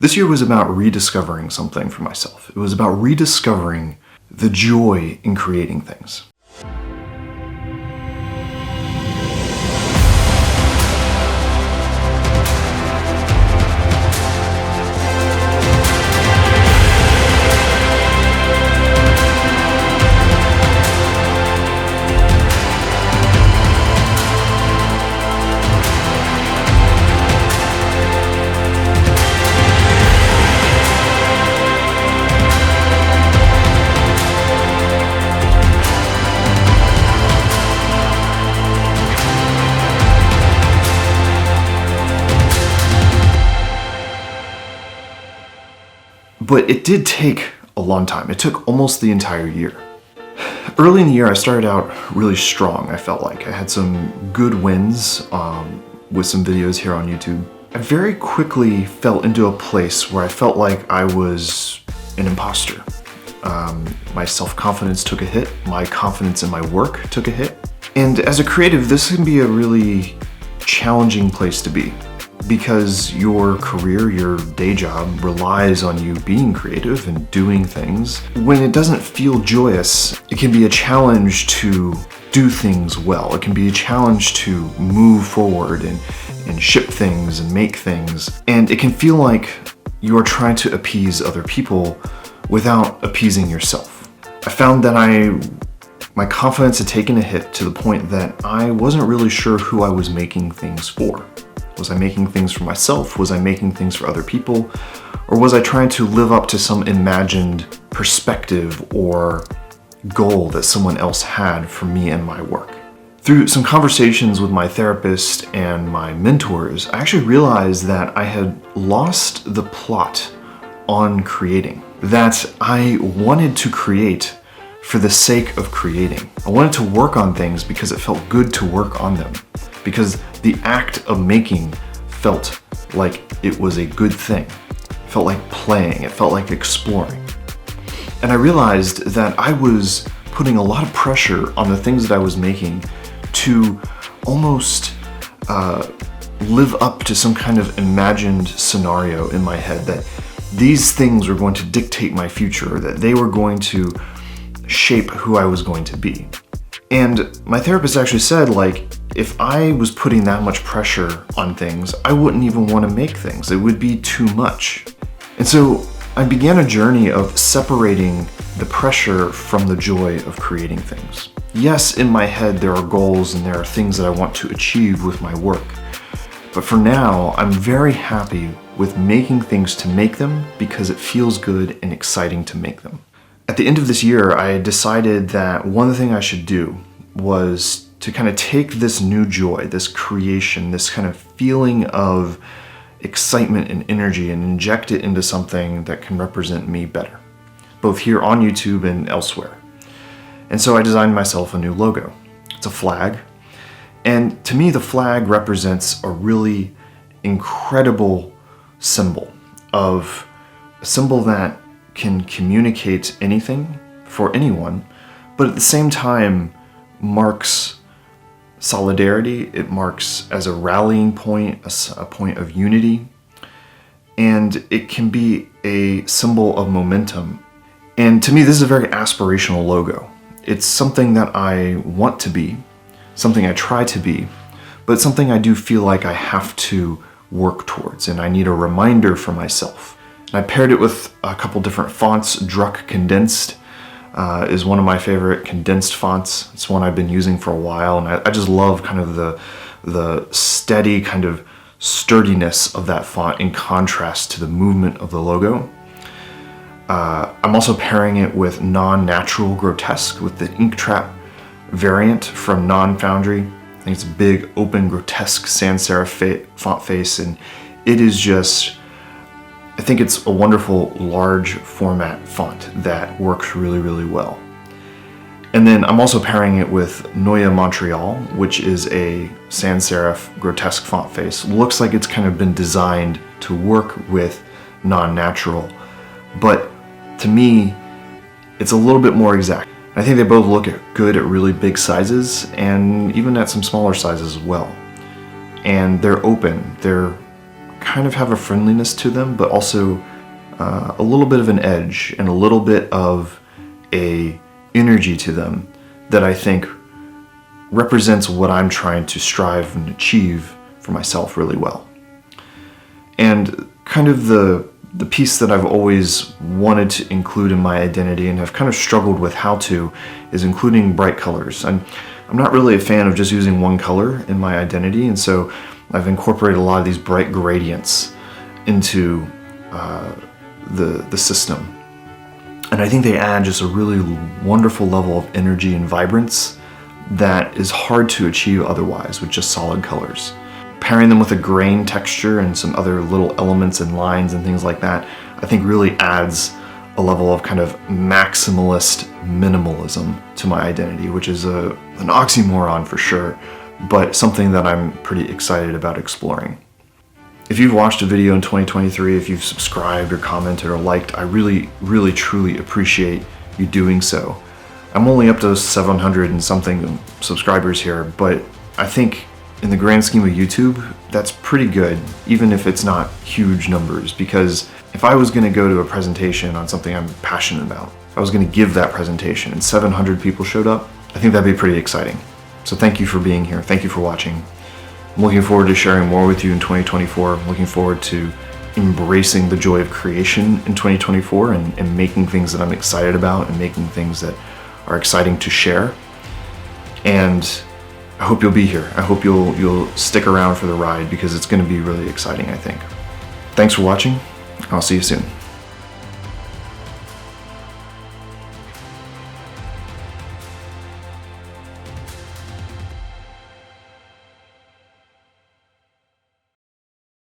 This year was about rediscovering something for myself. It was about rediscovering the joy in creating things. But it did take a long time. It took almost the entire year. Early in the year, I started out really strong, I felt like. I had some good wins with some videos here on YouTube. I very quickly fell into a place where I felt like I was an imposter. My self-confidence took a hit. My confidence in my work took a hit. And as a creative, this can be a really challenging place to be, because your career, your day job, relies on you being creative and doing things. When it doesn't feel joyous, it can be a challenge to do things well. It can be a challenge to move forward and ship things and make things. And it can feel like you're trying to appease other people without appeasing yourself. I found that my confidence had taken a hit to the point that I wasn't really sure who I was making things for. Was I making things for myself? Was I making things for other people? Or was I trying to live up to some imagined perspective or goal that someone else had for me and my work? Through some conversations with my therapist and my mentors, I actually realized that I had lost the plot on creating. That I wanted to create for the sake of creating. I wanted to work on things because it felt good to work on them. Because the act of making felt like it was a good thing. It felt like playing, it felt like exploring. And I realized that I was putting a lot of pressure on the things that I was making to almost live up to some kind of imagined scenario in my head, that these things were going to dictate my future, that they were going to shape who I was going to be. And my therapist actually said, like, if I was putting that much pressure on things, I wouldn't even want to make things. It would be too much. And so I began a journey of separating the pressure from the joy of creating things. Yes, in my head there are goals and there are things that I want to achieve with my work. But for now, I'm very happy with making things to make them because it feels good and exciting to make them. At the end of this year, I decided that one thing I should do was to kind of take this new joy, this creation, this kind of feeling of excitement and energy and inject it into something that can represent me better, both here on YouTube and elsewhere. And so I designed myself a new logo. It's a flag. And to me, the flag represents a really incredible symbol, of a symbol that can communicate anything for anyone, but at the same time marks solidarity. It marks as a rallying point, a point of unity, and it can be a symbol of momentum. And to me, this is a very aspirational logo. It's something that I want to be, something I try to be, but it's something I do feel like I have to work towards, and I need a reminder for myself. And I paired it with a couple different fonts. Druck Condensed is one of my favorite condensed fonts. It's one I've been using for a while, and I just love kind of the steady kind of sturdiness of that font in contrast to the movement of the logo. I'm also pairing it with Non-Natural Grotesque, with the ink trap variant from Non-Foundry. I think it's a big, open, grotesque sans serif font face, and it is just, I think it's a wonderful large format font that works really, really well. And then I'm also pairing it with Neue Montreal, which is a sans serif grotesque font face. Looks like it's kind of been designed to work with Non-Natural, but to me, it's a little bit more exact. I think they both look good at really big sizes and even at some smaller sizes as well. And they're open. They're kind of have a friendliness to them, but also a little bit of an edge and a little bit of a energy to them that I think represents what I'm trying to strive and achieve for myself really well. And kind of the piece that I've always wanted to include in my identity and have kind of struggled with how to is including bright colors. I'm not really a fan of just using one color in my identity, and so I've incorporated a lot of these bright gradients into the system. And I think they add just a really wonderful level of energy and vibrance that is hard to achieve otherwise with just solid colors. Pairing them with a grain texture and some other little elements and lines and things like that, I think really adds a level of kind of maximalist minimalism to my identity, which is an oxymoron for sure, but something that I'm pretty excited about exploring. If you've watched a video in 2023, if you've subscribed or commented or liked, I really, really, truly appreciate you doing so. I'm only up to 700 and something subscribers here, but I think in the grand scheme of YouTube, that's pretty good, even if it's not huge numbers, because if I was gonna go to a presentation on something I'm passionate about, if I was gonna give that presentation and 700 people showed up, I think that'd be pretty exciting. So thank you for being here. Thank you for watching. I'm looking forward to sharing more with you in 2024. I'm looking forward to embracing the joy of creation in 2024 and making things that I'm excited about and making things that are exciting to share. And I hope you'll be here. I hope you'll stick around for the ride because it's going to be really exciting, I think. Thanks for watching. I'll see you soon.